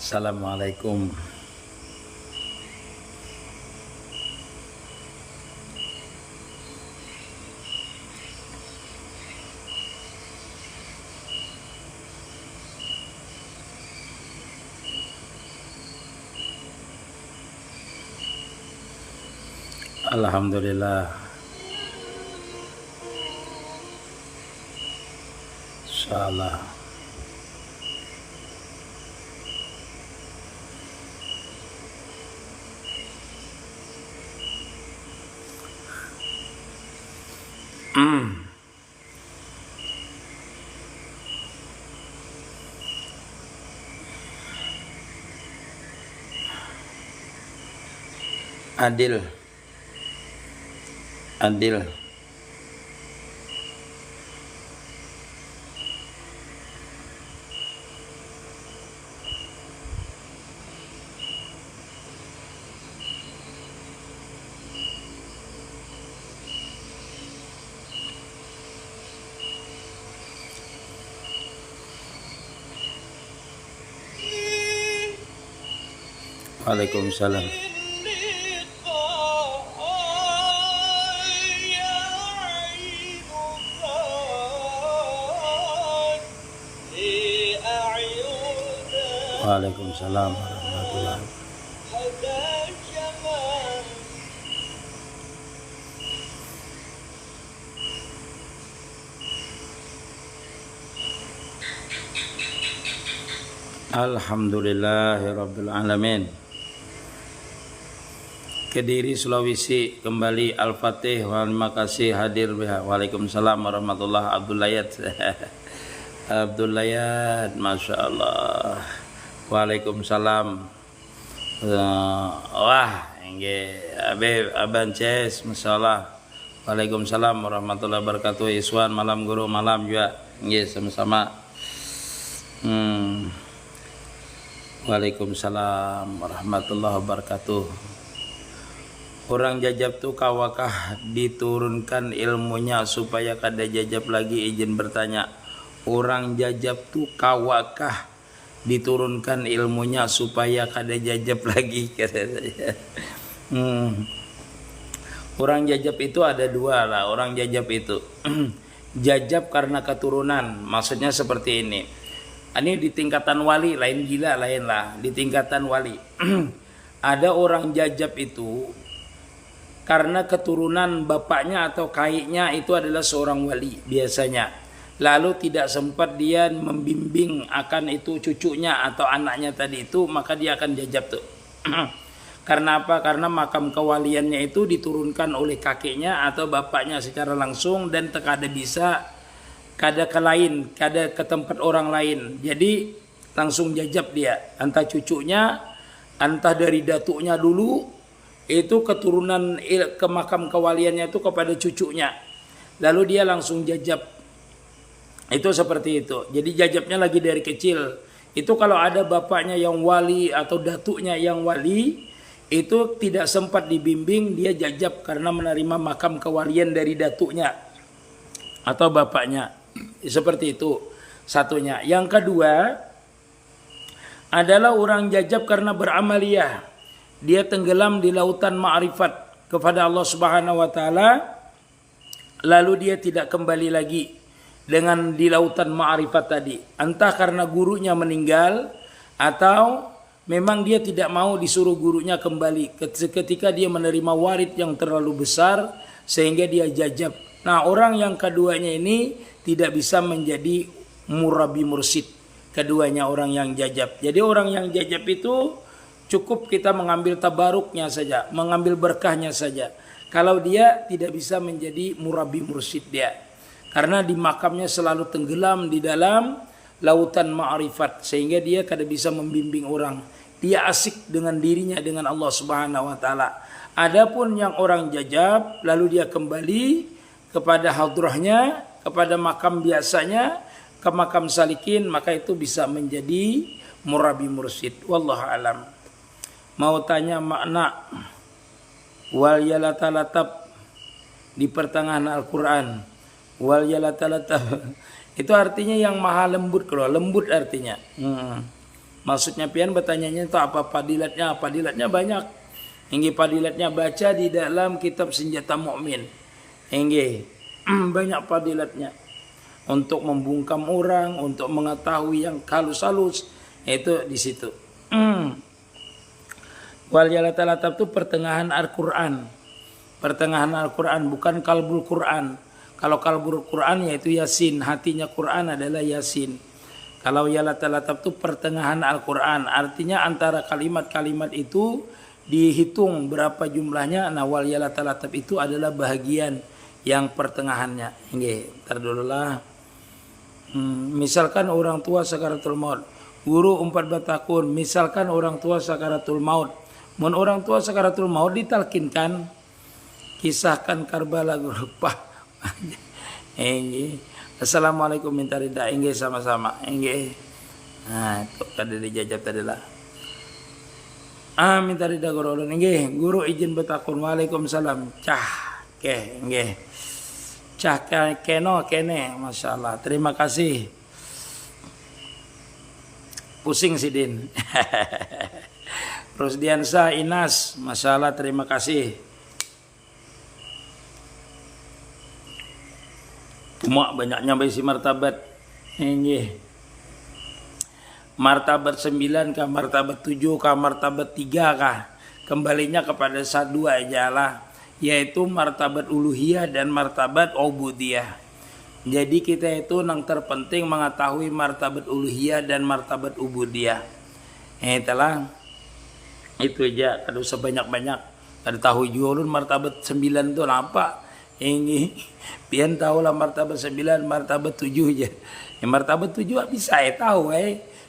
Assalamualaikum. Alhamdulillah. Insyaallah. Adil. Adil. Waalaikumsalam. Waalaikumsalam warahmatullahi wabarakatuh. Alhamdulillahirabbil alamin. Kediri Sulawesi kembali Al-Fatih. Terima kasih hadir. Waalaikumsalam warahmatullahi wabarakatuh. Abdul Layat, Masya Allah. Waalaikumsalam. Wah, Aban Ces, Masya Allah. Waalaikumsalam warahmatullahi wabarakatuh. Iswan, malam guru, malam juga. Sama-sama. Waalaikumsalam warahmatullahi wabarakatuh. Orang jajab tuh kawakah diturunkan ilmunya supaya kada jajab lagi? Izin bertanya. Orang jajab tuh kawakah diturunkan ilmunya supaya kada jajab lagi? Kata saya. Orang jajab itu ada dua lah. Orang jajab itu jajab karena keturunan. Maksudnya seperti ini. Ini di tingkatan wali, lain gila, lain lah. Di tingkatan wali ada orang jajab itu karena keturunan bapaknya atau kakeknya itu adalah seorang wali biasanya. Lalu tidak sempat dia membimbing akan itu cucunya atau anaknya tadi itu, maka dia akan jajab tuh. Karena apa? Karena makam kewaliannya itu diturunkan oleh kakeknya atau bapaknya secara langsung dan kada bisa kada ke lain, kada ke tempat orang lain. Jadi langsung jajab dia. Entah cucunya, entah dari datuknya dulu, itu keturunan ke makam kewaliannya itu kepada cucunya. Lalu dia langsung jajab. Itu seperti itu. Jadi jajabnya lagi dari kecil. Itu kalau ada bapaknya yang wali atau datuknya yang wali, itu tidak sempat dibimbing, dia jajab karena menerima makam kewalian dari datuknya atau bapaknya. Seperti itu satunya. Yang kedua adalah orang jajab karena beramaliyah. Dia tenggelam di lautan ma'rifat kepada Allah Subhanahu wa taala, lalu dia tidak kembali lagi dengan di lautan ma'rifat tadi. Entah karena gurunya meninggal atau memang dia tidak mau disuruh gurunya kembali ketika dia menerima warid yang terlalu besar sehingga dia jajab. Nah, orang yang keduanya ini tidak bisa menjadi murabi mursid. Keduanya orang yang jajab. Jadi orang yang jajab itu cukup kita mengambil tabaruknya saja, mengambil berkahnya saja. Kalau dia tidak bisa menjadi murabi mursid dia. Karena di makamnya selalu tenggelam di dalam lautan ma'rifat sehingga dia kada bisa membimbing orang. Dia asik dengan dirinya dengan Allah Subhanahu wa taala. Adapun yang orang jajab lalu dia kembali kepada hadrahnya, kepada makam biasanya, ke makam salikin, maka itu bisa menjadi murabi mursyid. Wallahu alam. Mau tanya makna wal yalatalatap di pertengahan Al-Quran. Wal yalatalatap Itu artinya yang maha lembut, kalau lembut artinya. Maksudnya pian bertanyanya itu apa padilatnya? Padilatnya banyak. Hingga padilatnya baca di dalam kitab Senjata Mukmin. Hingga banyak padilatnya. Untuk membungkam orang, untuk mengetahui yang halus-halus, itu di situ. Wal yalatalatap itu pertengahan Al-Quran. Pertengahan Al-Quran, bukan kalbul Quran. Kalau kalbul Quran yaitu Yasin, hatinya Quran adalah Yasin. Kalau yalatalatap itu pertengahan Al-Quran, artinya antara kalimat-kalimat itu dihitung berapa jumlahnya. Nah, wal yalatalatap itu adalah bahagian yang pertengahannya. Nggih, tar dulu lah. Misalkan orang tua sakaratul maut, guru umpat batakun. Misalkan orang tua sakaratul maut, mun orang tua sakaratul maut ditalkinkan, kisahkan Karbala guru Pak. Assalamualaikum minta rida, sama-sama. Nah, itu tadi dijajab tadi lah. Minta rida guru ulun. Guru izin batakun. Waalaikumsalam. Cah kene, masya Allah. Terima kasih. Pusing si Din. Rusdiansa Inas, masya Allah, terima kasih. Cuma banyaknya besi martabat. Martabat 9 kah, martabat 7 kah, martabat 3 kah? Kembalinya kepada satu aja lah, yaitu martabat uluhiyah dan martabat ubudiyah. Jadi kita itu yang terpenting mengetahui martabat uluhiyah dan martabat ubudiyah. Itulah itu aja, kalau sebanyak-banyak ada tahu jualun martabat 9 itu apa? Ini pian tahu lah martabat 9, martabat 7 aja. Ya, martabat 7 bisa tahu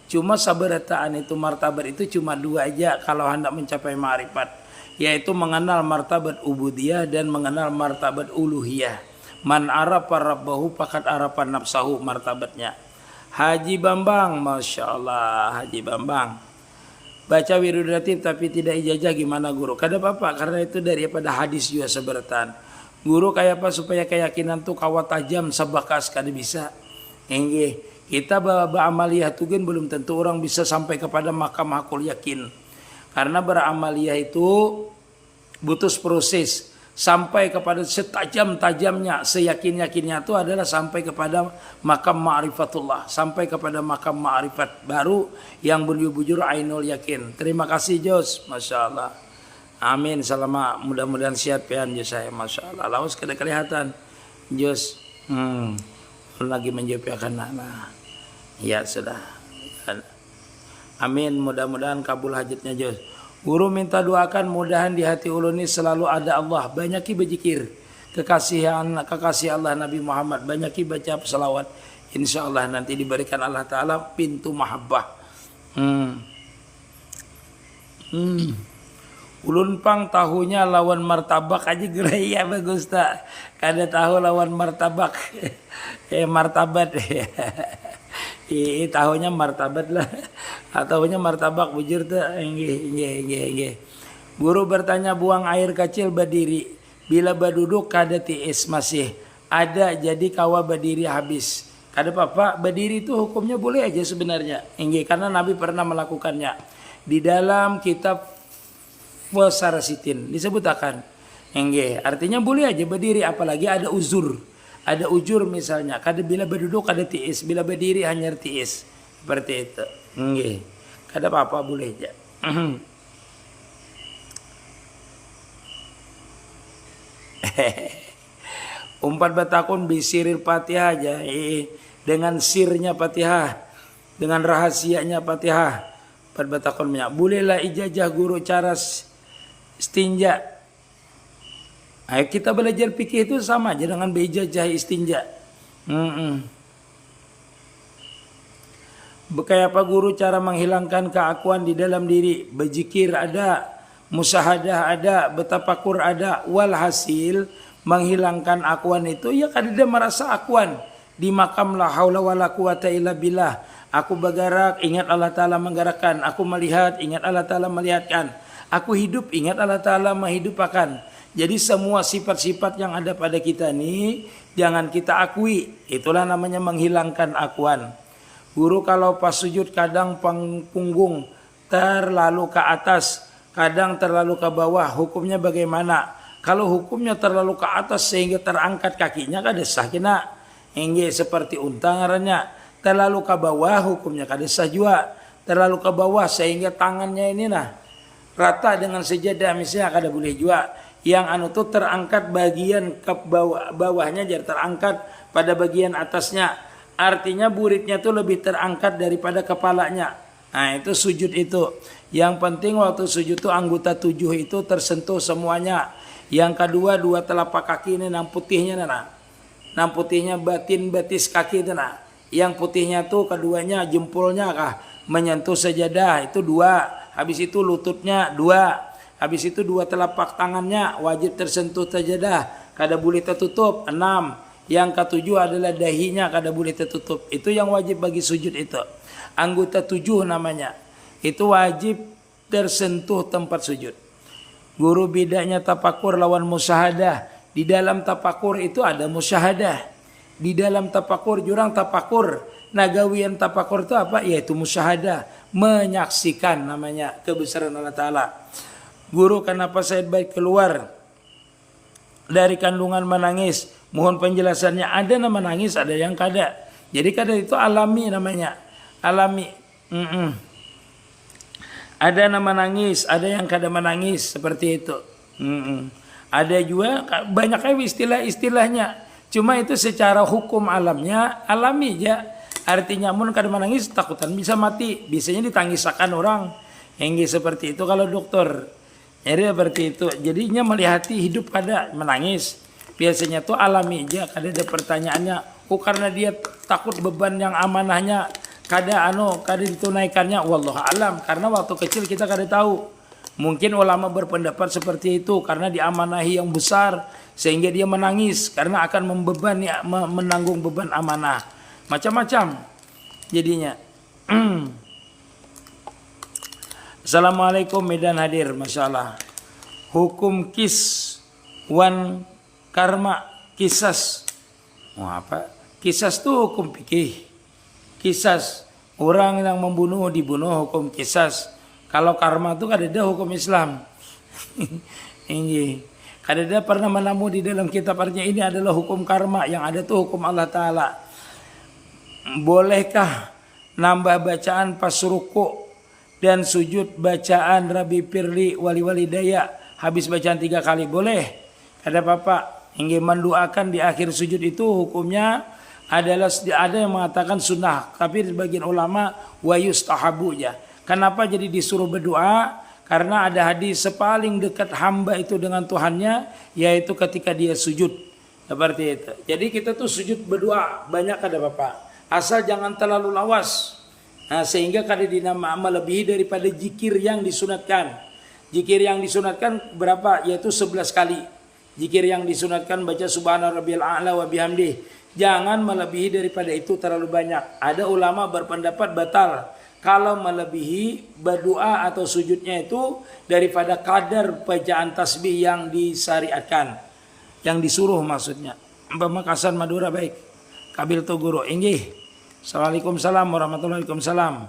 Cuma sabarataan itu martabat itu cuma 2 aja kalau hendak mencapai ma'rifat, yaitu mengenal martabat ubudiyah dan mengenal martabat uluhiyah. Man arafa rabbahu faqad arafa nafsahu, martabatnya. Haji Bambang, masya Allah, Haji Bambang. Baca wirudatif tapi tidak ijazah gimana guru? Kada apa-apa, karena itu daripada hadis juga seberatan. Guru kayak apa supaya keyakinan tuh kawat tajam sebakas kada bisa. Kita beramaliyah tugen belum tentu orang bisa sampai kepada makam hakul yakin. Karena beramaliyah itu butuh proses sampai kepada setajam-tajamnya, seyakin-yakinnya itu adalah sampai kepada makam ma'rifatullah, sampai kepada makam ma'rifat baru yang bujur-bujur ainul yakin. Terima kasih Jos, masya Allah. Amin, selama mudah-mudahan sehat pian Jos saya, masya Allah. Laos kada kelihatan Jos, lagi menjawabkan nah. Ya sudah. Amin, mudah-mudahan kabul hajatnya Jos. Guru minta doakan mudahan di hati ulun ini selalu ada Allah. Banyaki berzikir kekasih Allah Nabi Muhammad. Banyaki baca selawat. Insya Allah nanti diberikan Allah Ta'ala pintu mahabbah. Ulun pang tahunya lawan martabak aja gerai ya bagus tak. Kada tahu lawan martabak. Martabat. Tahunya martabat lah. Tahunya martabak bujur tuh. Guru bertanya buang air kecil berdiri. Bila berduduk kada tiis masih. Ada jadi kawa berdiri habis. Kada apa-apa, berdiri itu hukumnya boleh aja sebenarnya. Karena Nabi pernah melakukannya. Di dalam kitab Wasarasitin disebutkan. Artinya boleh aja berdiri apalagi ada uzur. Ada ujur misalnya, kada bila berduduk kada tiis, bila berdiri hanya tiis. Seperti itu. Kada apa-apa boleh aja. Umpat batakun bisiril Fatihah aja. Dengan sirnya Fatihah, dengan rahasianya Fatihah. Umpat batakun banyak. Bolehlah ijazah guru cara istinja. Ayo kita belajar fikih itu sama aja dengan beijazah istinja. Kayak apa guru cara menghilangkan keakuan di dalam diri? Berzikir ada, musahadah ada, bertafakur ada. Walhasil menghilangkan akuan itu ya kada dia merasa akuan di makam la haula wala quwata illa billah. Aku bergerak, ingat Allah Ta'ala menggerakkan. Aku melihat, ingat Allah Ta'ala melihatkan. Aku hidup, ingat Allah Ta'ala menghidupkan. Jadi semua sifat-sifat yang ada pada kita ini jangan kita akui. Itulah namanya menghilangkan akuan. Guru kalau pas sujud kadang punggung terlalu ke atas, kadang terlalu ke bawah, hukumnya bagaimana? Kalau hukumnya terlalu ke atas sehingga terangkat kakinya kada sah kena. Hingga seperti unta ngarannya. Terlalu ke bawah hukumnya kada sah juga. Terlalu ke bawah sehingga tangannya ini rata dengan sejadah misalnya kada boleh juga. Yang anu tuh terangkat bagian ke bawahnya jadi terangkat pada bagian atasnya. Artinya buritnya tuh lebih terangkat daripada kepalanya. Nah itu sujud itu. Yang penting waktu sujud tuh anggota 7 itu tersentuh semuanya. Yang kedua 2 telapak kaki ini nang putihnya nang putihnya batin batis kaki itu Yang putihnya tuh keduanya jempolnya menyentuh sejadah itu 2. Habis itu lututnya 2. Habis itu 2 telapak tangannya wajib tersentuh sajadah, kada boleh tertutup. 6. Yang ketujuh adalah dahinya kada boleh tertutup. Itu yang wajib bagi sujud itu. Anggota 7 namanya. Itu wajib tersentuh tempat sujud. Guru bedanya tapakur lawan musyahadah. Di dalam tapakur itu ada musyahadah. Di dalam tapakur jurang tapakur. Nagawian tapakur itu apa? Yaitu musyahadah. Menyaksikan namanya kebesaran Allah Ta'ala. Guru kenapa saya baik keluar dari kandungan menangis? Mohon penjelasannya. Ada nama nangis, ada yang kada. Jadi kada itu alami namanya. Alami. Ada nama nangis, ada yang kada menangis seperti itu. Ada juga banyaknya istilah-istilahnya. Cuma itu secara hukum alamnya alami aja. Artinya mun kada menangis takutan bisa mati. Biasanya ditangisakan orang. Yang seperti itu kalau dokter. Jadi seperti itu. Jadinya melihati hidup kada menangis. Biasanya tuh alami aja. Kada ada pertanyaannya. Karena dia takut beban yang amanahnya kada ditunaikannya. Wallahu alam. Karena waktu kecil kita kada tahu. Mungkin ulama berpendapat seperti itu karena diamanahi yang besar sehingga dia menangis karena akan menanggung beban amanah. Macam-macam jadinya. Assalamualaikum Medan hadir, masalah hukum wan karma kisas. Mau apa? Kisas tuh hukum fikih. Kisas orang yang membunuh dibunuh hukum kisas. Kalau karma tuh kada ada hukum Islam. Ini kada ada pernah menemu di dalam kitab artinya ini adalah hukum karma, yang ada tuh hukum Allah Ta'ala. Bolehkah nambah bacaan pas ruku dan sujud bacaan Rabi Pirli wali-wali daya habis bacaan 3 kali? Boleh, ada apa-apa. Hingga mendoakan di akhir sujud itu hukumnya adalah ada yang mengatakan sunnah, tapi sebagian ulama wa yustahabu ya. Kenapa jadi disuruh berdoa? Karena ada hadis sepaling dekat hamba itu dengan Tuhannya yaitu ketika dia sujud. Seperti itu. Jadi kita tuh sujud berdoa banyak ada apa-apa. Asal jangan terlalu lawas. Nah, sehingga kada dinama melebihi daripada zikir yang disunatkan. Zikir yang disunatkan berapa? Yaitu 11 kali. Zikir yang disunatkan baca subhana rabbiyal a'la wa bihamdih. Jangan melebihi daripada itu terlalu banyak. Ada ulama berpendapat batal kalau melebihi berdoa atau sujudnya itu daripada kadar bacaan tasbih yang disyariatkan. Yang disuruh maksudnya. Pamekasan Madura baik. Kabil tu guru. Inggih. Assalamualaikum warahmatullahi wabarakatuh.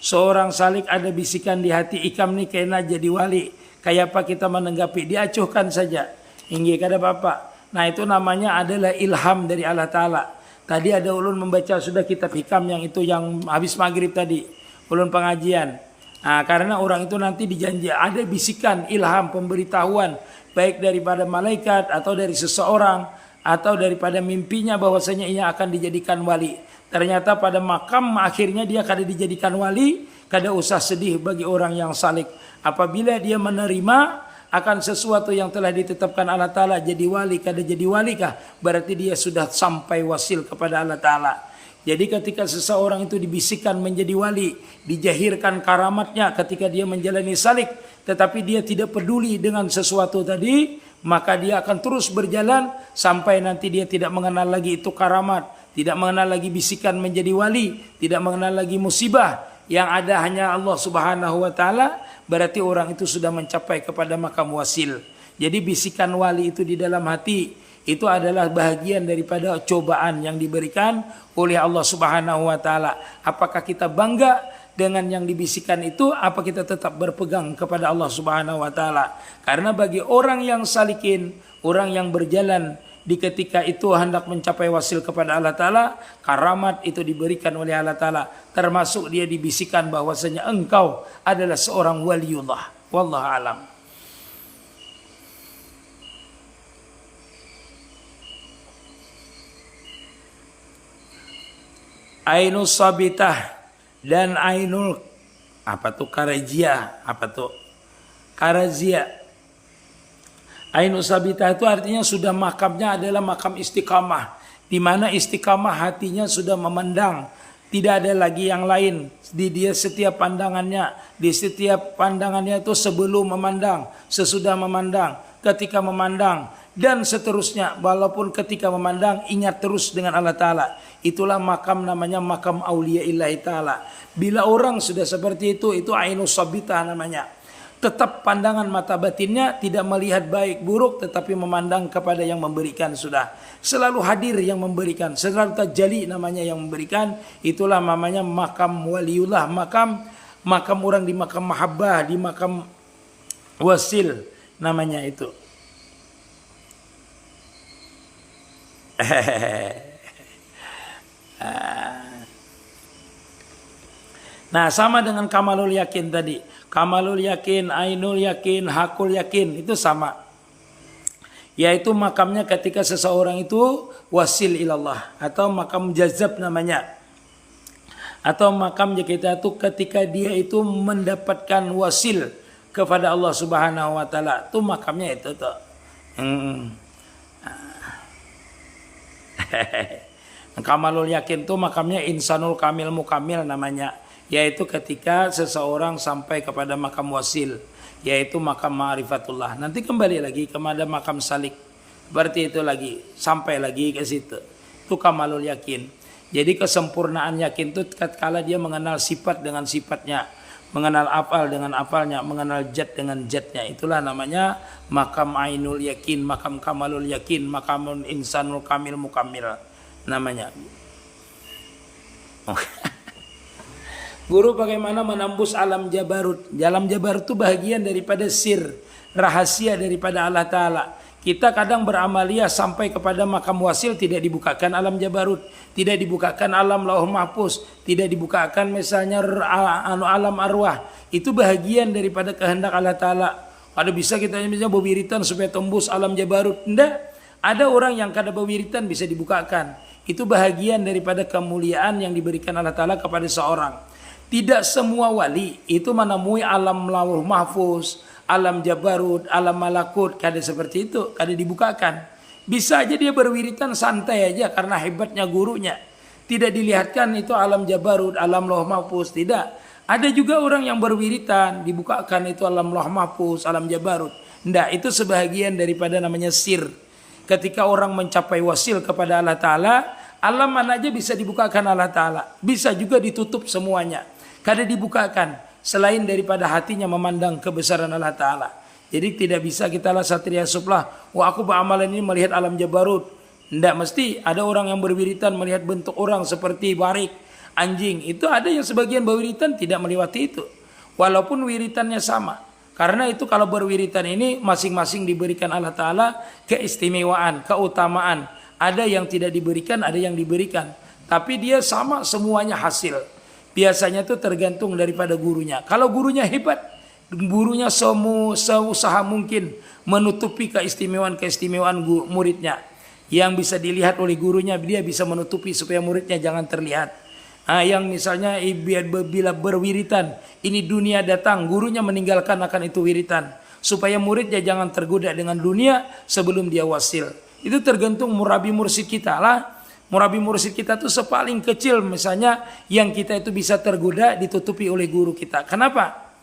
Seorang salik ada bisikan di hati ikam nih kena jadi wali. Kayak apa kita menanggapi? Diacuhkan saja. Inggih kada apa-apa. Nah itu namanya adalah ilham dari Allah Ta'ala. Tadi ada ulun membaca sudah kitab hikam yang itu yang habis maghrib tadi. Ulun pengajian. Nah, karena orang itu nanti dijanji ada bisikan ilham pemberitahuan. Baik daripada malaikat atau dari seseorang. Atau daripada mimpinya bahwasanya ia akan dijadikan wali. Ternyata pada makam akhirnya dia kada dijadikan wali. Kada usah sedih bagi orang yang salik. Apabila dia menerima akan sesuatu yang telah ditetapkan Allah Ta'ala jadi wali, kada jadi wali kah? Berarti dia sudah sampai wasil kepada Allah Ta'ala. Jadi ketika seseorang itu dibisikkan menjadi wali, dijahirkan karamatnya ketika dia menjalani salik, tetapi dia tidak peduli dengan sesuatu tadi, maka dia akan terus berjalan sampai nanti dia tidak mengenal lagi itu karamat, tidak mengenal lagi bisikan menjadi wali, tidak mengenal lagi musibah. Yang ada hanya Allah Subhanahu wa Ta'ala. Berarti orang itu sudah mencapai kepada makam wasil. Jadi bisikan wali itu di dalam hati itu adalah bahagian daripada cobaan yang diberikan oleh Allah Subhanahu wa taala. Apakah kita bangga dengan yang dibisikkan itu, apa kita tetap berpegang kepada Allah Subhanahu wa taala? Karena bagi orang yang salikin, orang yang berjalan di ketika itu hendak mencapai wasil kepada Allah taala, karamat itu diberikan oleh Allah taala, termasuk dia dibisikkan bahwasanya engkau adalah seorang waliullah. Wallahu alam. Ainul sabitah dan ainul apa tuh karajia, apa tuh karazia. Ainul sabitah itu artinya sudah makamnya adalah makam istiqamah, di mana istiqamah hatinya sudah memandang, tidak ada lagi yang lain di dia. Setiap pandangannya, di setiap pandangannya itu sebelum memandang, sesudah memandang, ketika memandang, dan seterusnya. Walaupun ketika memandang ingat terus dengan Allah Ta'ala. Itulah makam, namanya makam auliyaillah Ta'ala. Bila orang sudah seperti itu ainus sabitah namanya. Tetap pandangan mata batinnya tidak melihat baik buruk, tetapi memandang kepada yang memberikan sudah. Selalu hadir yang memberikan, selalu tajali namanya yang memberikan. Itulah namanya makam waliullah, makam orang di makam mahabbah, di makam wasil namanya itu. Nah, sama dengan kamalul yakin tadi. Kamalul yakin, ainul yakin, hakul yakin, itu sama. Yaitu makamnya ketika seseorang itu wasil ilallah, atau makam jazab namanya. Atau makam kita itu ketika dia itu mendapatkan wasil kepada Allah Subhanahu wa taala. Itu makamnya itu tuh. Kamalul yakin itu makamnya insanul kamil mukamil namanya, yaitu ketika seseorang sampai kepada makam wasil, yaitu makam ma'rifatullah. Nanti kembali lagi kepada makam salik, berarti itu lagi sampai lagi ke situ. Itu kamalul yakin. Jadi kesempurnaan yakin itu tatkala dia mengenal sifat dengan sifatnya, mengenal afal dengan afalnya, mengenal zat dengan zatnya. Itulah namanya makam ainul yakin, makam kamalul yakin, makam insanul kamil mukamil namanya. Guru bagaimana menembus alam jabarut? Alam jabarut itu bagian daripada sir, rahasia daripada Allah Ta'ala. Kita kadang beramaliyah sampai kepada makam wasil, tidak dibukakan alam jabarut, tidak dibukakan alam lauh mahfuz, tidak dibukakan misalnya alam arwah. Itu bahagian daripada kehendak Allah Ta'ala. Ada bisa kita misalnya berwiritan supaya tembus alam jabarut? Tidak. Ada orang yang kada berwiritan bisa dibukakan. Itu bahagian daripada kemuliaan yang diberikan Allah Ta'ala kepada seorang. Tidak semua wali itu menemui alam lauh mahfuz, alam jabarut, alam malakut, kada seperti itu, kada dibukakan. Bisa aja dia berwiritan santai aja karena hebatnya gurunya. Tidak dilihatkan itu alam jabarut, alam lauh mahfuz, tidak. Ada juga orang yang berwiritan dibukakan itu alam lauh mahfuz, alam jabarut. Tidak, itu sebahagian daripada namanya sir. Ketika orang mencapai wasil kepada Allah Ta'ala, alam mana aja bisa dibukakan Allah Ta'ala. Bisa juga ditutup semuanya. Kada dibukakan selain daripada hatinya memandang kebesaran Allah Ta'ala. Jadi tidak bisa kita lah satria sublah, wah aku beramalan ini melihat alam jabarut. Tidak mesti. Ada orang yang berwiritan melihat bentuk orang seperti barik, anjing. Itu ada yang sebagian berwiritan tidak melewati itu, walaupun wiritannya sama. Karena itu kalau berwiritan ini masing-masing diberikan Allah Ta'ala keistimewaan, keutamaan. Ada yang tidak diberikan, ada yang diberikan. Tapi dia sama semuanya hasil. Biasanya itu tergantung daripada gurunya. Kalau gurunya hebat, gurunya seusaha mungkin menutupi keistimewaan muridnya. Yang bisa dilihat oleh gurunya, dia bisa menutupi supaya muridnya jangan terlihat. Yang misalnya bila berwiritan, ini dunia datang, gurunya meninggalkan akan itu wiritan, supaya muridnya jangan tergoda dengan dunia sebelum dia wasil. Itu tergantung murabi mursid kita lah. Murabi mursid kita itu sepaling kecil misalnya yang kita itu bisa tergoda ditutupi oleh guru kita. Kenapa?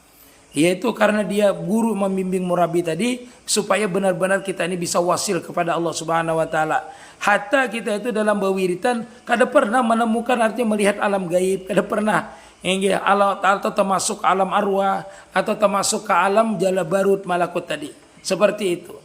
Yaitu karena dia guru membimbing murabi tadi supaya benar-benar kita ini bisa wasil kepada Allah Subhanahu wa taala. Hatta kita itu dalam berwiritan kada pernah menemukan artinya melihat alam gaib, kada pernah. Atau termasuk alam arwah atau termasuk ke alam jalabarut malakut tadi. Seperti itu.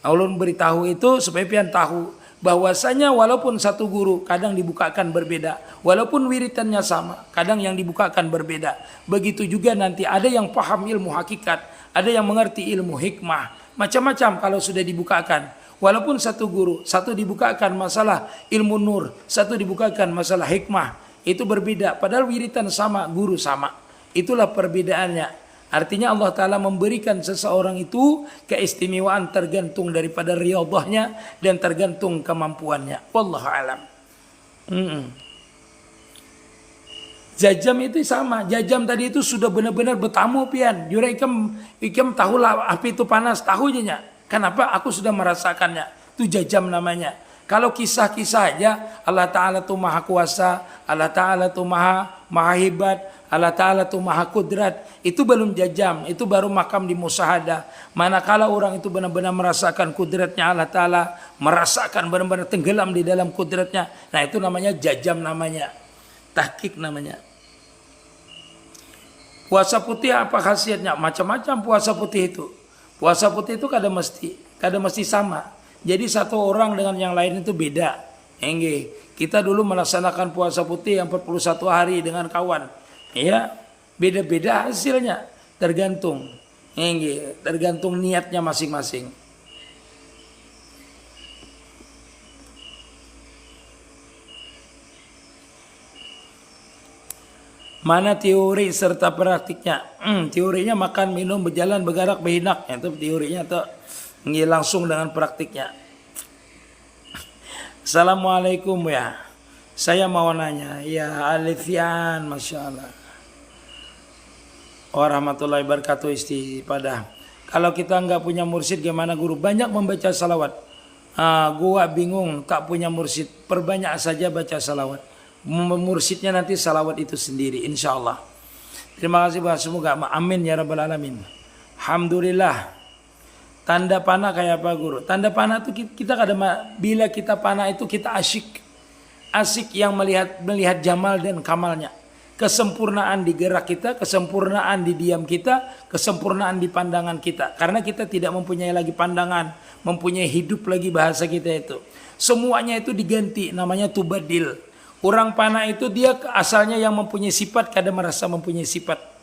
Ulun beritahu itu supaya pian tahu bahwasanya walaupun satu guru kadang dibukakan berbeda, walaupun wiritannya sama, kadang yang dibukakan berbeda. Begitu juga nanti ada yang paham ilmu hakikat, ada yang mengerti ilmu hikmah, macam-macam kalau sudah dibukakan. Walaupun satu guru, satu dibukakan masalah ilmu nur, satu dibukakan masalah hikmah, itu berbeda. Padahal wiritan sama, guru sama. Itulah perbedaannya. Artinya Allah Ta'ala memberikan seseorang itu keistimewaan tergantung daripada riyadhahnya dan tergantung kemampuannya. Wallahu alam. Jajam itu sama. Jajam tadi itu sudah benar-benar bertamu pian. Jura ikam tahulah api itu panas, tahu aja. Kenapa? Aku sudah merasakannya. Itu jajam namanya. Kalau kisah-kisah aja, Allah Ta'ala itu maha kuasa, Allah Ta'ala itu maha hebat, Allah Ta'ala itu maha kudrat, itu belum jajam, itu baru makam di musyahadah. Manakala orang itu benar-benar merasakan kudratnya Allah Ta'ala, merasakan benar-benar tenggelam di dalam kudratnya, nah itu namanya jajam namanya, tahqiq namanya. Puasa putih apa khasiatnya? Macam-macam puasa putih itu. Puasa putih itu kada mesti sama. Jadi satu orang dengan yang lain itu beda. Enggak. Kita dulu melaksanakan puasa putih yang 41 hari dengan kawan. Ya, beda-beda hasilnya. Tergantung. Enggak, tergantung niatnya masing-masing. Mana teori serta praktiknya? Teorinya makan, minum, berjalan, bergerak, berhinak. Itu teorinya tuh. Langsung dengan praktiknya. Assalamualaikum ya. Saya mau nanya. Ya Alifian, Masya Allah. Warahmatullahi wabarakatuh istifadah. Kalau kita nggak punya mursyid gimana guru? Banyak membaca salawat. Gua bingung tak punya mursyid. Perbanyak saja baca salawat. Mursyidnya nanti salawat itu sendiri insya Allah. Terima kasih Pak. Semoga amin ya rabbal alamin. Alhamdulillah. Tanda panah kayak apa guru? Tanda panah itu kita kadang bila kita panah itu kita asyik yang melihat jamal dan kamalnya, kesempurnaan di gerak kita, kesempurnaan di diam kita, kesempurnaan di pandangan kita. Karena kita tidak mempunyai lagi pandangan, mempunyai hidup lagi bahasa kita itu. Semuanya itu diganti, namanya tubadil. Orang panah itu dia asalnya yang mempunyai sifat kadang merasa mempunyai sifat.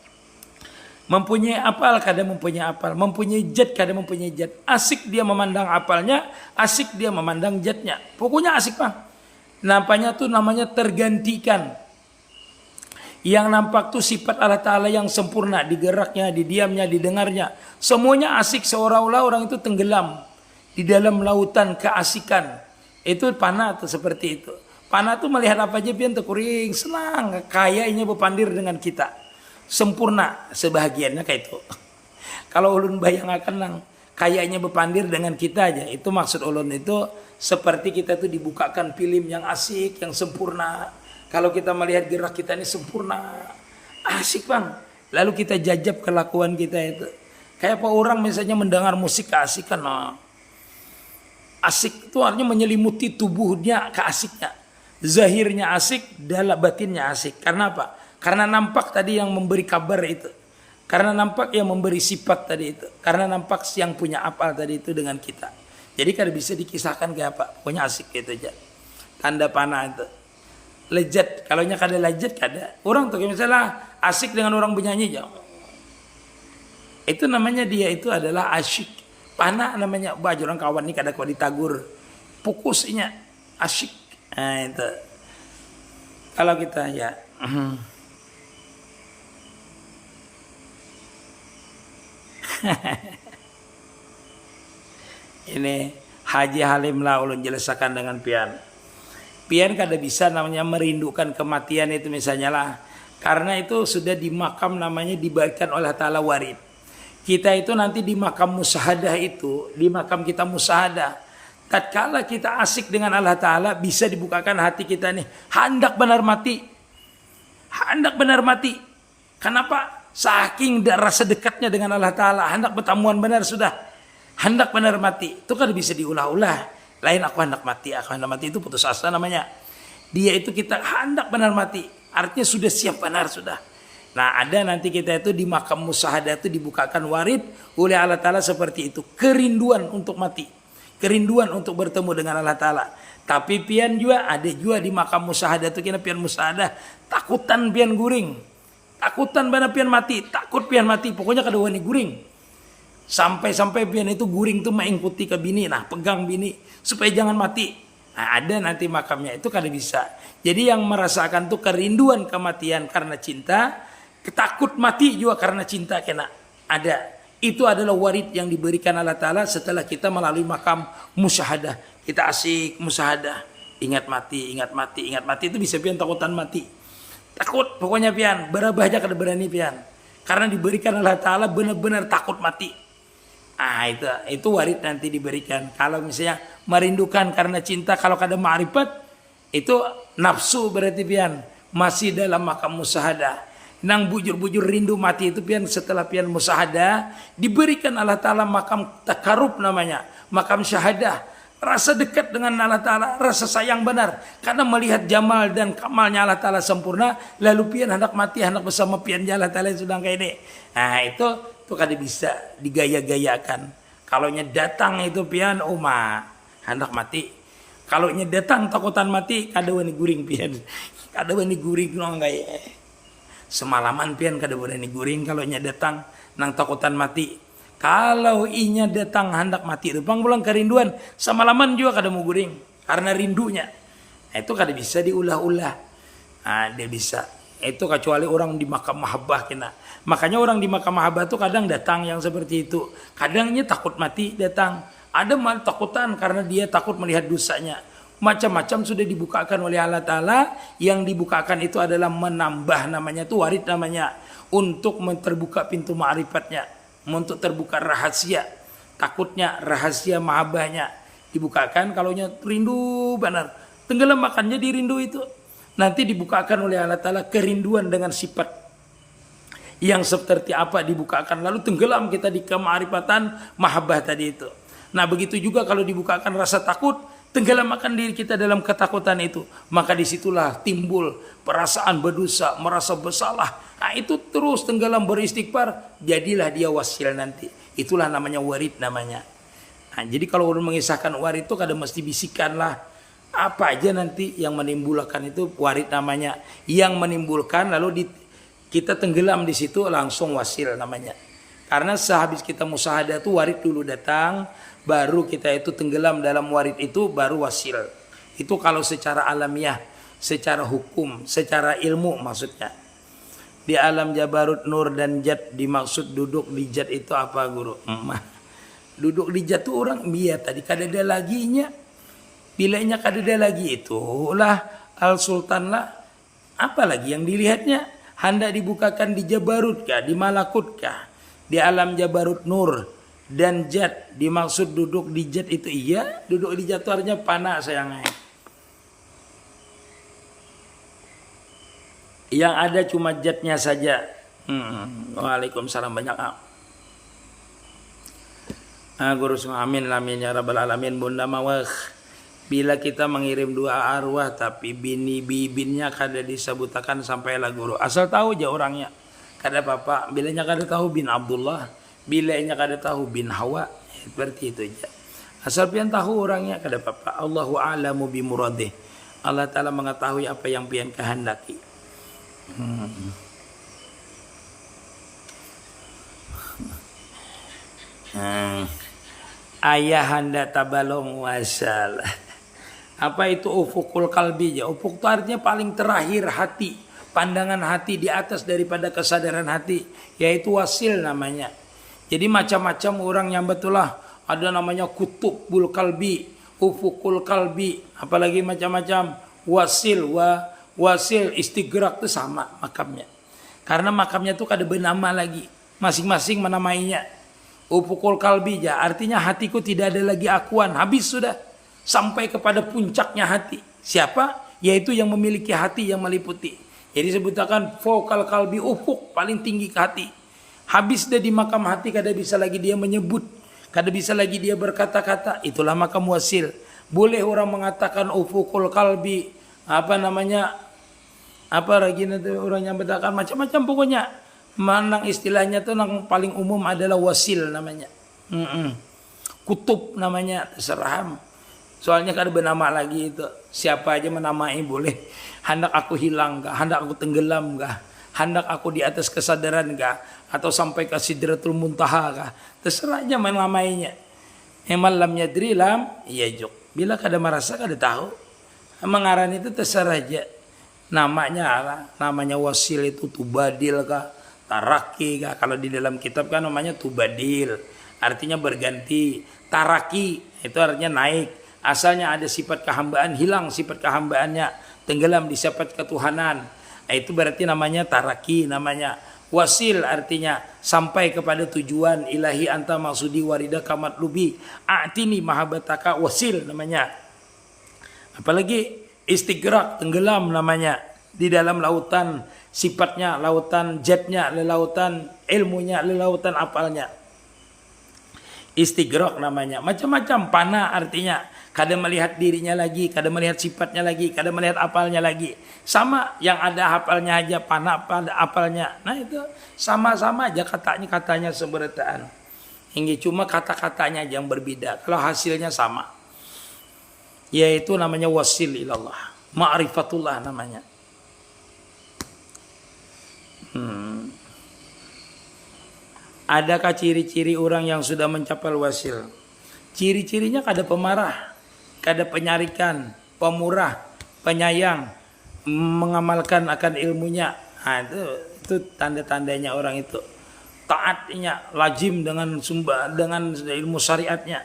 Mempunyai apal kadang mempunyai apal, mempunyai jad kadang mempunyai jad. Asik dia memandang apalnya, asik dia memandang jadnya. Pokoknya asik Bang. Nampaknya tuh namanya tergantikan. Yang nampak tuh sifat Allah Ta'ala yang sempurna di geraknya, di diamnya, di dengarnya. Semuanya asik seolah-olah orang itu tenggelam di dalam lautan keasikan. Itu panah tuh seperti itu. Panah tuh melihat apa aja pian tekuring, senang, kayaknya berpandir dengan kita. Sempurna sebahagiannya kayak itu. Kalau ulun bayangkan nang kayaknya berpandir dengan kita aja, itu maksud ulun itu seperti kita tuh dibukakan film yang asik, yang sempurna. Kalau kita melihat gerak kita ini sempurna, asik Bang. Lalu kita jajab kelakuan kita itu. Kayak apa orang misalnya mendengar musik keasikan, nah. Asik itu artinya menyelimuti tubuhnya keasiknya. Zahirnya asik, dalam batinnya asik. Karena apa? Karena nampak tadi yang memberi kabar itu. Karena nampak yang memberi sifat tadi itu. Karena nampak yang punya apal tadi itu dengan kita. Jadi kada bisa dikisahkan kayak apa. Pokoknya asik gitu aja. Tanda panah itu. Lejat. Kalau nya kada lejat kada. Orang tuh misalnya asik dengan orang bernyanyi aja. Itu namanya dia itu adalah asyik. Panah namanya. Bah orang kawan ni kada kau ditagur. Pukusnya asyik. Nah itu. Kalau kita ya. Ini Haji Halim lah ulun jelaskan dengan pian. Pian kada bisa namanya merindukan kematian itu misalnya lah. Karena itu sudah di makam namanya diberikan oleh Ta'ala warid. Kita itu nanti di makam musyahadah itu, di makam kita musyahadah. Tatkala kita asik dengan Allah Ta'ala bisa dibukakan hati kita nih. Hendak benar mati. Hendak benar mati. Kenapa? Saking rasa dekatnya dengan Allah Ta'ala. Hendak bertamuan benar sudah. Hendak benar mati. Itu kan bisa diulah-ulah. Lain aku hendak mati. Aku hendak mati itu putus asa namanya. Dia itu kita hendak benar mati. Artinya sudah siap benar sudah. Nah ada nanti kita itu di makam musyahadah itu dibukakan warid oleh Allah Ta'ala seperti itu. Kerinduan untuk mati. kerinduan untuk bertemu dengan Allah Ta'ala. Tapi pian juga ada juga di makam musyahadah itu kena pian musyahadah takutan pian guring, takutan bana pian mati, takut pian mati, pokoknya kada wani guring. Sampai pian itu guring tuh mengikuti ke bini, nah pegang bini supaya jangan mati. Nah, ada nanti makamnya itu kada bisa. Jadi yang merasakan tuh kerinduan kematian karena cinta, ketakut mati juga karena cinta kena ada. Itu adalah warid yang diberikan Allah Ta'ala setelah kita melalui makam musyahadah. Kita asik musyahadah, ingat mati, ingat mati, ingat mati, itu bisa pian takutan mati. Takut pokoknya pian, berabah aja kada berani pian. Karena diberikan Allah Ta'ala benar-benar takut mati. Ah itu warid nanti diberikan. Kalau misalnya merindukan karena cinta, kalau kada ma'rifat, itu nafsu berarti pian, masih dalam makam musyahadah. Nang bujur-bujur rindu mati itu pian setelah pian musyahadah, diberikan Allah Ta'ala makam takarub namanya, makam syahadah. Rasa dekat dengan Allah Ta'ala, rasa sayang benar. Karena melihat jamal dan kamalnya Allah Ta'ala sempurna, lalu pian hendak mati, hendak bersama pian Allah Ta'ala yang sudah kayak ini. Nah itu kada bisa digaya-gayakan. Kalau datang itu pian, hendak mati. Kalau datang takutan mati, kada wani guring pian. Kada wani guring no gaya. Semalaman pian kada wani guring kalau datang nang takutan mati. Kalau inya datang hendak mati itu pulang kerinduan, semalaman juga kada mau guring karena rindunya. Itu kada bisa diulah-ulah. Nah, dia bisa. Itu kecuali orang di makam mahabbah kena. Makanya orang di makam mahabbah itu kadang datang yang seperti itu. Kadangnya takut mati datang. Ada mal takutan karena dia takut melihat dosanya. Macam-macam sudah dibukakan oleh Allah Ta'ala. Yang dibukakan itu adalah menambah namanya itu warid namanya. Untuk terbuka pintu ma'rifatnya. Untuk terbuka rahasia. Takutnya rahasia mahabbahnya dibukakan. Kalau rindu benar. Tenggelam makannya di rindu itu. Nanti dibukakan oleh Allah Ta'ala kerinduan dengan sifat yang seperti apa dibukakan. Lalu tenggelam kita di kema'rifatan mahabbah tadi itu. Nah begitu juga kalau dibukakan rasa takut, tenggelamkan diri kita dalam ketakutan itu. Maka disitulah timbul perasaan berdosa, merasa bersalah. Nah itu terus tenggelam beristighfar, jadilah dia wasil nanti. Itulah namanya warid namanya. Nah, jadi kalau orang mengisahkan warid itu kadang mesti bisikan lah. Apa aja nanti yang menimbulkan itu warid namanya. Yang menimbulkan lalu kita tenggelam di situ langsung wasil namanya. Karena sehabis kita musyahadah itu warid dulu datang, baru kita itu tenggelam dalam warid itu baru wasil. Itu kalau secara alamiah, secara hukum, secara ilmu maksudnya. Di alam Jabarut Nur dan Jat dimaksud duduk di Jat itu apa guru? Duduk di Jat itu orang biar tadi kadada laginya. Bilanya kadada lagi itulah Al Sultan lah. Apalagi yang dilihatnya hendak dibukakan di Jabarut kah, di Malakut kah? Di alam Jabarut Nur dan Jat dimaksud duduk di Jat itu iya, duduk di Jat itu artinya panah sayangnya. Yang ada cuma Jatnya saja. Waalaikumsalam banyak. Guru amin amin ya rabbal alamin. Bunda mawah. Bila kita mengirim dua arwah tapi bini bibinnya kada disebutakan sampailah guru. Asal tahu aja orangnya. Kada apa-apa. Bilanya kada tahu bin Abdullah, bilanya kada tahu bin Hawa. Seperti itu aja. Asal pian tahu orangnya kada apa-apa. Allahu a'lamu bi muradih. Allah Ta'ala mengetahui apa yang pian kehendaki. Ayahanda tabalong wasal. Apa itu ufukul kalbi? Ufuk itu artinya paling terakhir hati, pandangan hati di atas daripada kesadaran hati, yaitu wasil namanya. Jadi macam-macam orang yang betullah, ada namanya kutubul kalbi, ufukul kalbi, apalagi macam-macam wasil istighraq itu sama makamnya. Karena makamnya itu kada bernama lagi, masing-masing menamainya. Ufukul kalbi artinya hatiku tidak ada lagi akuan, habis sudah sampai kepada puncaknya hati. Siapa? Yaitu yang memiliki hati yang meliputi. Jadi sebutkan fokal kalbi, ufuk paling tinggi ke hati. Habis dia di makam hati, kada bisa lagi dia menyebut, kada bisa lagi dia berkata-kata. Itulah makam wasil. Boleh orang mengatakan ufukul kalbi, apa lagi nanti orang yang bedakan macam-macam pokoknya. Manang istilahnya tuh yang paling umum adalah wasil namanya. kutub namanya, terserah. Soalnya kada bernama lagi itu. Siapa aja menamai boleh. Hendak aku hilang kah? Hendak aku tenggelam kah? Hendak aku di atas kesadaran kah? Atau sampai ke sidratul muntaha kah? Terserah aja menamainya. Emal lam yadri lam yajuk. Bila kada merasa kada tahu. Mengaran itu terserah aja. Namanya apa? Namanya wasil itu tubadil kah? Taraki kah? Kalau di dalam kitab kan namanya tubadil. Artinya berganti. Taraki itu artinya naik. Asalnya ada sifat kehambaan, hilang sifat kehambaannya, tenggelam di sifat ketuhanan. Itu berarti namanya taraki, namanya wasil, artinya sampai kepada tujuan. Ilahi anta maksudi warida kamat lubi a'tini mahabataka, wasil namanya. Apalagi istighraq, tenggelam namanya di dalam lautan sifatnya, lautan jetnya, lautan ilmunya, lautan apalnya. Istighraq namanya, macam-macam. Pana artinya kada melihat dirinya lagi, kada melihat sifatnya lagi, kada melihat apalnya lagi. Sama yang ada hafalnya aja, pana pada apalnya. Nah itu sama-sama aja katanya seberataan. Hingga cuma kata-katanya yang berbeda. Kalau hasilnya sama. Yaitu namanya wasil ilallah. Ma'rifatullah namanya. Adakah ciri-ciri orang yang sudah mencapai wasil? Ciri-cirinya kada pemarah, kada penyarikan, pemurah, penyayang, mengamalkan akan ilmunya. Nah, itu tanda-tandanya orang itu. Taatnya, lazim dengan ilmu syariatnya.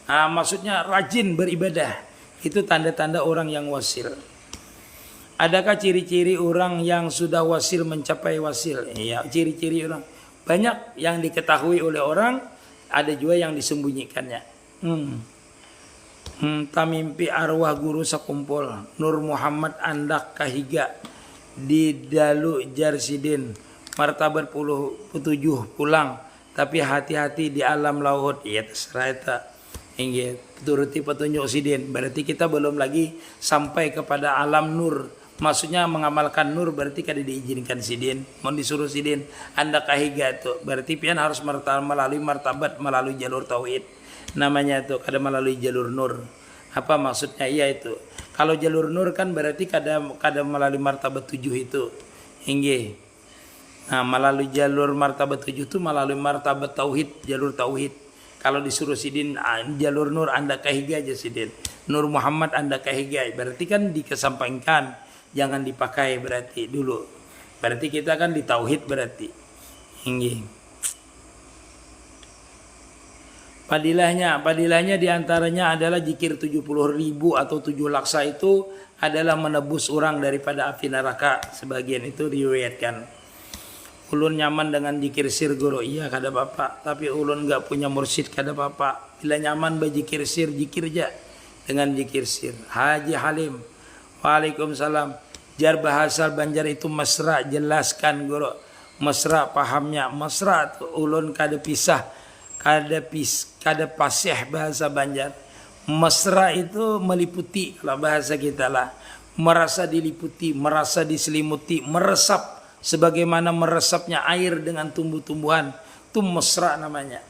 Nah, maksudnya rajin beribadah. Itu tanda-tanda orang yang wasil. Adakah ciri-ciri orang yang sudah wasil mencapai wasil? Iya, ciri-ciri orang. Banyak yang diketahui oleh orang, ada juga yang disembunyikannya. Tamimpi arwah guru sekumpul, Nur Muhammad Andak Kahiga di Dalu Jarsidin, martabat 7 pulang, tapi hati-hati di alam laut. Ya terserah itu. Hingga turuti petunjuk sidin. Berarti kita belum lagi sampai kepada alam nur. Maksudnya mengamalkan nur berarti kada diizinkan sidin. Mau disuruh sidin anda kahiga itu berarti pian harus melalui martabat, melalui jalur tauhid. Namanya itu kada melalui jalur nur. Apa maksudnya? Iya itu. Kalau jalur nur kan berarti kada melalui martabat 7 itu. Hingga. Nah, melalui jalur martabat 7 itu melalui martabat tauhid, jalur tauhid. Kalau disuruh sidin jalur nur anda kahiga aja sidin. Nur Muhammad anda kahiga berarti kan dikesampingkan. Jangan dipakai berarti dulu. Berarti kita kan di tauhid berarti. Hingga. Padilahnya diantaranya adalah zikir 70.000 atau 7 laksa itu adalah menebus orang daripada api neraka. Sebagian itu diriwayatkan. Ulun nyaman dengan zikir sir guru. Iya kada bapak. Tapi ulun enggak punya mursyid kada bapak. Bila nyaman berzikir sir, zikir aja dengan zikir sir. Haji Halim. Waalaikumsalam. Jar bahasa Banjar itu mesra, jelaskan guru. Mesra pahamnya. Mesra tu ulun kada pisah, kada pasih bahasa Banjar. Mesra itu meliputi kalau bahasa kita lah. Merasa diliputi, merasa diselimuti, meresap sebagaimana meresapnya air dengan tumbuh-tumbuhan. Itu mesra namanya.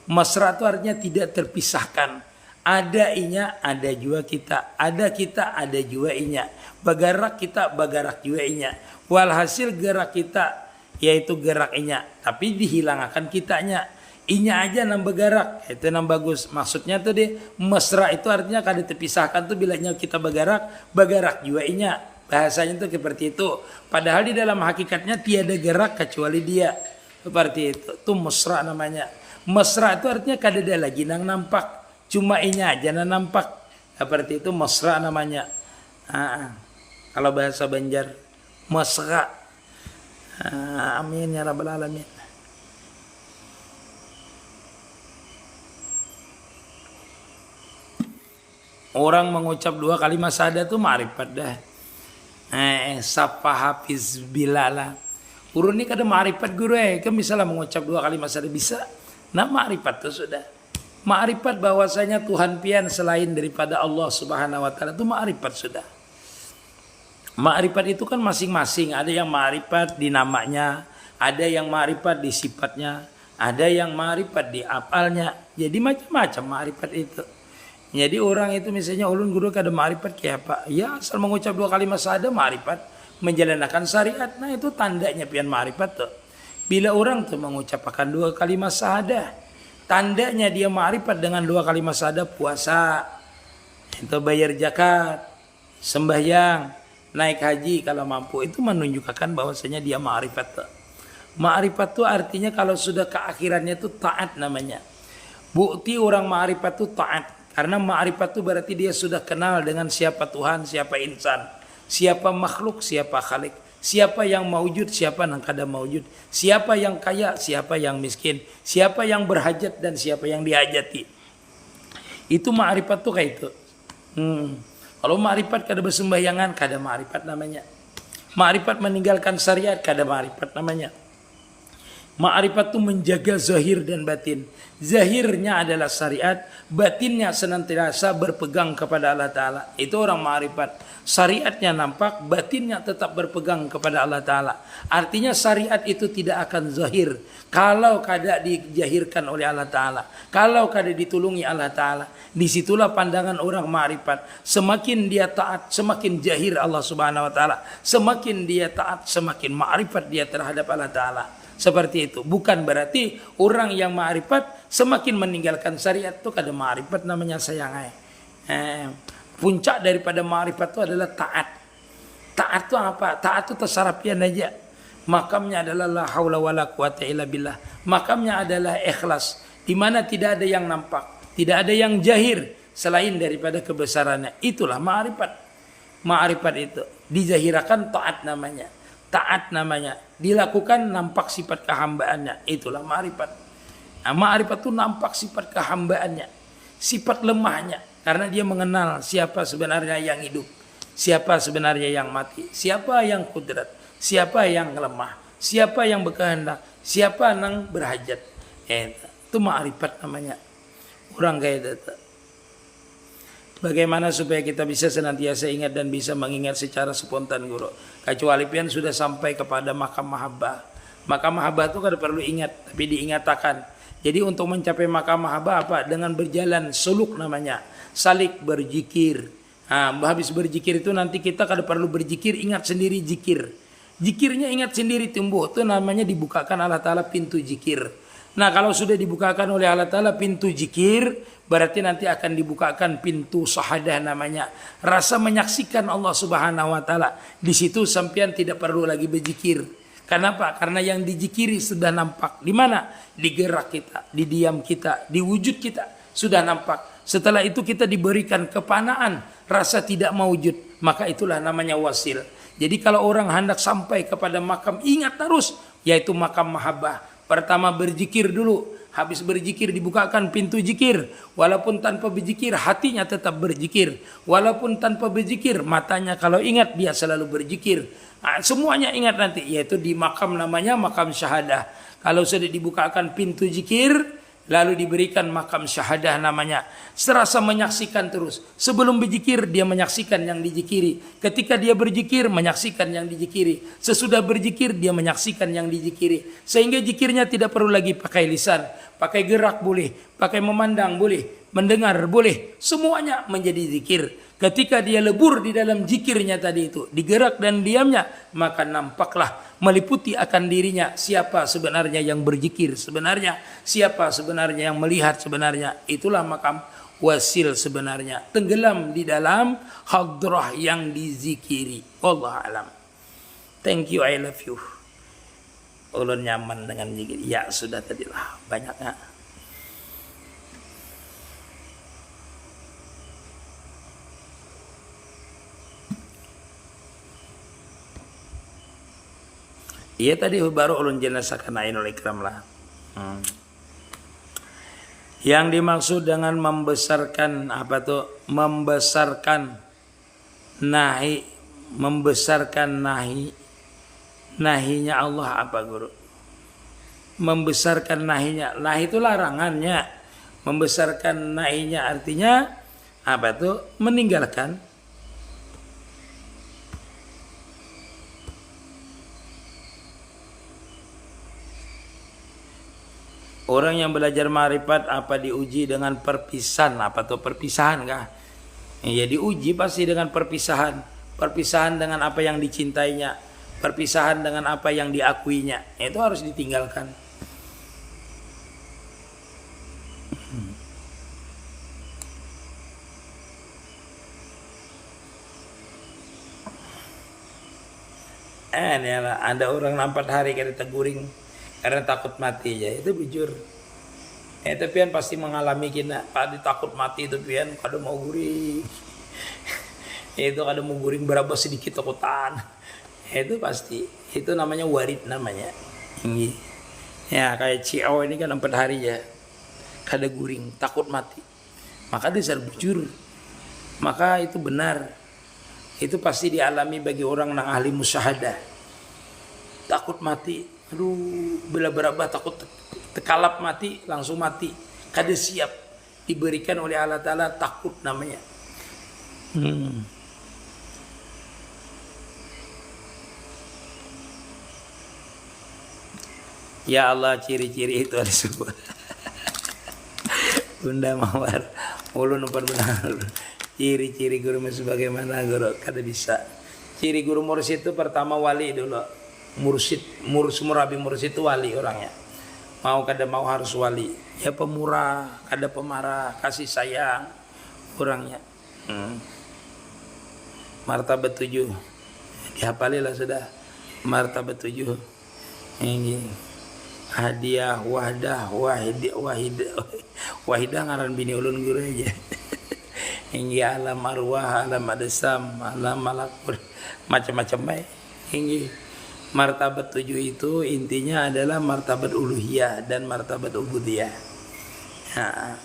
Mesra itu artinya tidak terpisahkan. Ada inya, ada juga kita. Ada kita, ada juga inya. Bagarak kita, bagarak juga inya. Walhasil gerak kita, yaitu gerak inya. Tapi dihilangkan kitanya. Inya aja nang bergerak. Itu nang bagus. Maksudnya tuh deh, mesra itu artinya kada terpisahkan tuh bilanya kita bergerak, bagarak juga inya. Bahasanya tuh seperti itu. Padahal di dalam hakikatnya tiada gerak kecuali dia. Seperti itu. Itu mesra namanya. Mesra itu artinya kada ada lagi nang nampak. Cuma inya aja nang nampak. Seperti itu mesra namanya. Kalau bahasa Banjar mesra. Amin ya rabbal alamin. Orang mengucap 2 kalimat syahadat itu ma'rifat dah. Sapa hafiz bilala. Urun ni kada ma'rifat guru kan misalnya mengucap 2 kalimat syahadat bisa. Nah ma'rifat itu sudah. Ma'rifat bahwasanya Tuhan pian selain daripada Allah Subhanahu wa taala itu ma'rifat sudah. Ma'rifat itu kan masing-masing, ada yang ma'rifat di namanya, ada yang ma'rifat di sifatnya, ada yang ma'rifat di apalnya. Jadi macam-macam ma'rifat itu. Jadi orang itu misalnya ulun guru kada ma'rifat kayak apa? Ya asal mengucap 2 kalimat syahadah ma'rifat, menjalankan syariat. Nah itu tandanya pian ma'rifat tuh. Bila orang tuh mengucapkan 2 kalimat syahadah, tandanya dia ma'rifat dengan 2 kalimat syahadah puasa, itu bayar zakat, sembahyang, naik haji kalau mampu, itu menunjukkan bahwasanya dia ma'rifat tuh. Ma'rifat tuh artinya kalau sudah ke akhirannya tuh taat namanya. Bukti orang ma'rifat tuh taat. Karena ma'rifat itu berarti dia sudah kenal dengan siapa Tuhan, siapa insan, siapa makhluk, siapa khalik, siapa yang maujud, siapa yang kada maujud, siapa yang kaya, siapa yang miskin, siapa yang berhajat dan siapa yang dihajati. Itu ma'rifat tuh kayak itu. Kalau ma'rifat kada bersembahyangan, kada ma'rifat namanya. Ma'rifat meninggalkan syariat, kada ma'rifat namanya. Ma'rifat itu menjaga zahir dan batin. Zahirnya adalah syariat, batinnya senantiasa berpegang kepada Allah Ta'ala. Itu orang ma'rifat. Syariatnya nampak, batinnya tetap berpegang kepada Allah Ta'ala. Artinya syariat itu tidak akan zahir kalau kada dijahirkan oleh Allah Ta'ala, kalau kada ditulungi Allah Ta'ala. Disitulah pandangan orang ma'rifat. Semakin dia taat, semakin jahir Allah Subhanahu Wa Ta'ala. Semakin dia taat, semakin ma'rifat dia terhadap Allah Ta'ala. Seperti itu. Bukan berarti orang yang ma'rifat semakin meninggalkan syariat itu kada ma'rifat namanya sayang. Puncak daripada ma'rifat itu adalah taat. Taat itu apa? Taat itu tasarapian aja. Makamnya adalah la haula wala quwata illa billah. Makamnya adalah ikhlas, di mana tidak ada yang nampak, tidak ada yang jahir selain daripada kebesarannya. Itulah ma'rifat. Ma'rifat itu dijahirakan taat namanya. Taat namanya, dilakukan nampak sifat kehambaannya, itulah ma'rifat. Nah, ma'rifat itu nampak sifat kehambaannya, sifat lemahnya, karena dia mengenal siapa sebenarnya yang hidup, siapa sebenarnya yang mati, siapa yang kudrat, siapa yang lemah, siapa yang berkehendak, siapa yang berhajat. Itu ma'rifat namanya. Orang kayak itu. Bagaimana supaya kita bisa senantiasa ingat dan bisa mengingat secara spontan guru. Kecuali pian sudah sampai kepada makam mahabbah. Makam mahabbah itu kada perlu ingat, tapi diingatakan. Jadi untuk mencapai makam mahabbah apa? Dengan berjalan suluk namanya. Salik berzikir. Habis berzikir itu nanti kita kada perlu berzikir, ingat sendiri zikir. Zikirnya ingat sendiri tumbuh. Itu namanya dibukakan Allah Ta'ala pintu zikir. Nah kalau sudah dibukakan oleh Allah Ta'ala pintu zikir, berarti nanti akan dibukakan pintu syahadah namanya. Rasa menyaksikan Allah Subhanahu Wa Ta'ala. Di situ sampean tidak perlu lagi berzikir. Kenapa? Karena yang dizikiri sudah nampak. Di mana? Di gerak kita, di diam kita, di wujud kita sudah nampak. Setelah itu kita diberikan kepanaan, rasa tidak maujud. Maka itulah namanya wasil. Jadi kalau orang hendak sampai kepada makam, ingat terus, yaitu makam mahabbah. Pertama berzikir dulu, habis berzikir dibukakan pintu zikir. Walaupun tanpa berzikir, hatinya tetap berzikir. Walaupun tanpa berzikir, matanya kalau ingat dia selalu berzikir. Semuanya ingat nanti, yaitu di makam namanya makam syahadah. Kalau sudah dibukakan pintu zikir, lalu diberikan makam syahadah namanya. Serasa menyaksikan terus. Sebelum berzikir dia menyaksikan yang dizikiri. Ketika dia berzikir menyaksikan yang dizikiri. Sesudah berzikir dia menyaksikan yang dizikiri. Sehingga zikirnya tidak perlu lagi pakai lisan, pakai gerak boleh, pakai memandang boleh, mendengar boleh. Semuanya menjadi zikir. Ketika dia lebur di dalam zikirnya tadi itu, digerak dan diamnya, maka nampaklah meliputi akan dirinya siapa sebenarnya yang berzikir sebenarnya, siapa sebenarnya yang melihat sebenarnya. Itulah makam wasil sebenarnya, tenggelam di dalam hadrah yang dizikiri. Wallahu alam. Thank you, I love you. Ulun nyaman dengan zikir. Ya sudah tadilah banyaknya. Iya tadi baru ulun jelaskan ainul ikram lah. Yang dimaksud dengan membesarkan apa tuh? Membesarkan nahi, membesarkan nahinya Allah apa guru? Membesarkan nahinya. Nahi itu larangannya. Membesarkan nahinya artinya apa tuh? Meninggalkan. Orang yang belajar ma'rifat apa diuji dengan perpisahan, apa tuh perpisahan kah? Ya diuji pasti dengan perpisahan. Perpisahan dengan apa yang dicintainya, perpisahan dengan apa yang diakuinya. Itu harus ditinggalkan. Ada orang 4 hari kada teguring karena takut mati ya, itu bujur. Tapi kan pasti mengalami kena, pada takut mati itu pian kada mau guring. Itu kada mau guring berapa sedikit takutan. Itu pasti, itu namanya warid namanya. Ini. Ya kayak Cio ini kan 4 hari ya, kada guring, takut mati. Maka dia bujur. Maka itu benar. Itu pasti dialami bagi orang yang ahli musyahadah. Takut mati, aduh, bela berapa takut tekalap mati, langsung mati. Kada siap, diberikan oleh Allah Ta'ala takut namanya. Ya Allah, ciri-ciri itu ada semua. Bunda Mawar, ulun umpan benar. Ciri-ciri guru sebagaimana guru kada bisa. Ciri guru mursyid itu pertama wali dulu. Murabi mursyid itu wali orangnya. Mau kada mau harus wali. Ya pemurah, kada pemarah, kasih sayang orangnya. Martabat 7. Dihafalilah sudah. Martabat 7. Ini hadiah, wahdah, wahidah ngaran bini ulun guru aja. Hingga alam arwah, alam adesam, alam malakut, macam-macam baik. Hingga martabat 7 itu intinya adalah martabat uluhiyah dan martabat ubudiyah. Nah,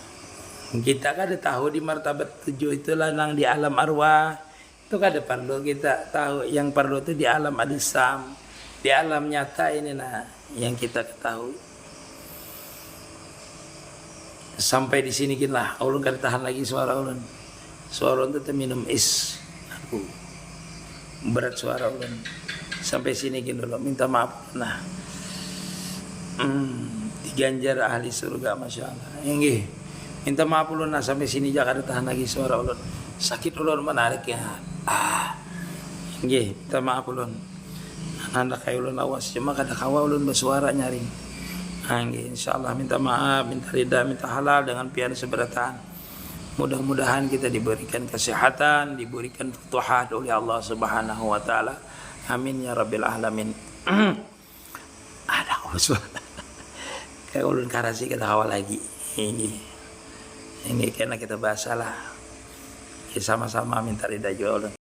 kita kan tahu di martabat 7 itu nang di alam arwah itu kada perlu kita tahu. Yang perlu itu di alam adesam, di alam nyata ini nah yang kita ketahui. Sampai di sini lah, ulun kada tahan lagi suara ulun. Suara ulun itu minum es. Aku berat suara ulun. Sampai sini dulu, minta maaf. Nah, diganjar ahli surga, masya Allah. Yang minta maaf ulun. Nah, sampai sini jangan tahan lagi suara ulun. Sakit ulun menarik ya. Minta maaf ulun. Anda kayak ulun awas, cuma kada kawa ulun bersuara nyaring. Insyaallah minta maaf, minta ridha, minta halal dengan pian seberatan. Mudah-mudahan kita diberikan kesehatan, diberikan futuhat oleh Allah Subhanahu wa taala. Amin ya rabbil alamin. Ada suara. Kayak ulun karasi kita awal lagi. Ini karena kita bahasalah. Ya sama-sama minta ridha juga ulun.